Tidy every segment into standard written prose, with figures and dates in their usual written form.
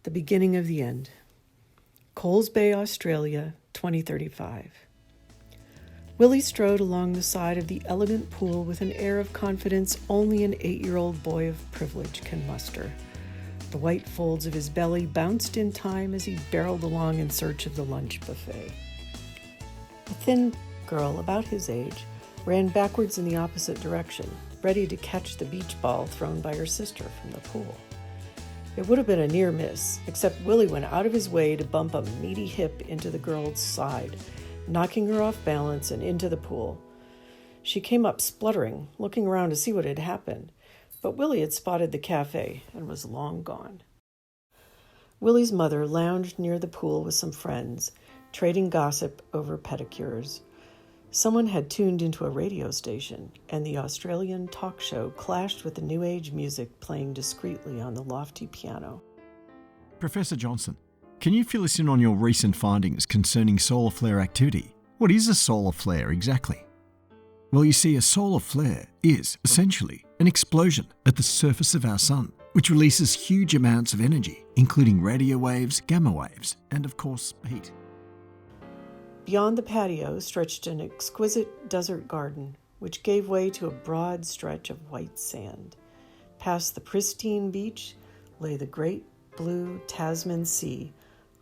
The beginning of the end. Coles Bay, Australia, 2035. Willie strode along the side of the elegant pool with an air of confidence only an 8-year-old boy of privilege can muster. The white folds of his belly bounced in time as he barreled along in search of the lunch buffet. A thin girl about his age ran backwards in the opposite direction, ready to catch the beach ball thrown by her sister from the pool. It would have been a near miss, except Willie went out of his way to bump a meaty hip into the girl's side, knocking her off balance and into the pool. She came up spluttering, looking around to see what had happened, but Willie had spotted the cafe and was long gone. Willie's mother lounged near the pool with some friends, trading gossip over pedicures. Someone had tuned into a radio station, and the Australian talk show clashed with the New Age music playing discreetly on the lofty piano. Professor Johnson, can you fill us in on your recent findings concerning solar flare activity? What is a solar flare exactly? Well, you see, a solar flare is, essentially, an explosion at the surface of our sun, which releases huge amounts of energy, including radio waves, gamma waves, and, of course, heat. Beyond the patio stretched an exquisite desert garden, which gave way to a broad stretch of white sand. Past the pristine beach lay the great blue Tasman Sea,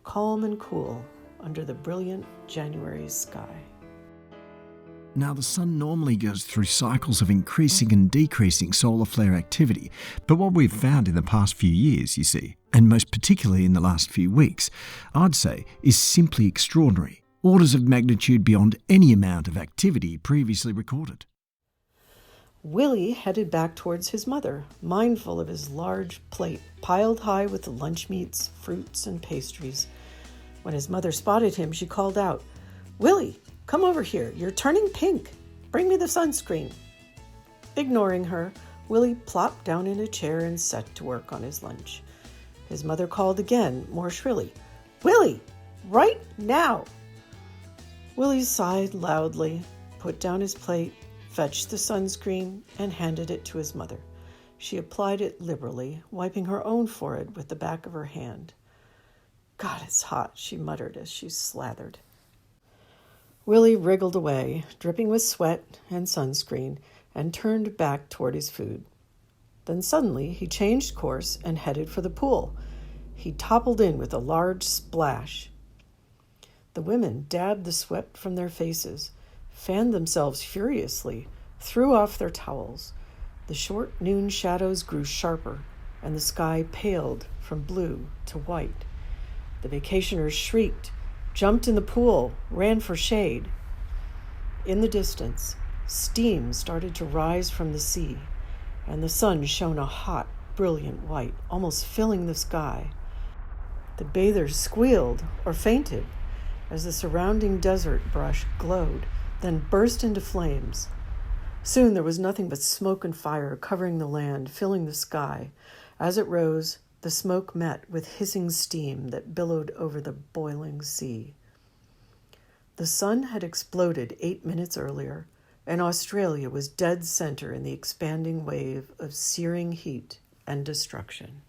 calm and cool under the brilliant January sky. Now, the sun normally goes through cycles of increasing and decreasing solar flare activity, but what we've found in the past few years, you see, and most particularly in the last few weeks, I'd say is simply extraordinary. Orders of magnitude beyond any amount of activity previously recorded. Willie headed back towards his mother, mindful of his large plate piled high with the lunch meats, fruits, and pastries. When his mother spotted him, she called out, "Willie, come over here. You're turning pink. Bring me the sunscreen." Ignoring her, Willie plopped down in a chair and set to work on his lunch. His mother called again, more shrilly, "Willie, right now!" Willie sighed loudly, put down his plate, fetched the sunscreen, and handed it to his mother. She applied it liberally, wiping her own forehead with the back of her hand. "God, it's hot," she muttered as she slathered. Willie wriggled away, dripping with sweat and sunscreen, and turned back toward his food. Then suddenly he changed course and headed for the pool. He toppled in with a large splash. The women dabbed the sweat from their faces, fanned themselves furiously, threw off their towels. The short noon shadows grew sharper, and the sky paled from blue to white. The vacationers shrieked, jumped in the pool, ran for shade. In the distance, steam started to rise from the sea, and the sun shone a hot, brilliant white, almost filling the sky. The bathers squealed or fainted as the surrounding desert brush glowed, then burst into flames. Soon there was nothing but smoke and fire covering the land, filling the sky. As it rose, the smoke met with hissing steam that billowed over the boiling sea. The sun had exploded 8 minutes earlier, and Australia was dead center in the expanding wave of searing heat and destruction.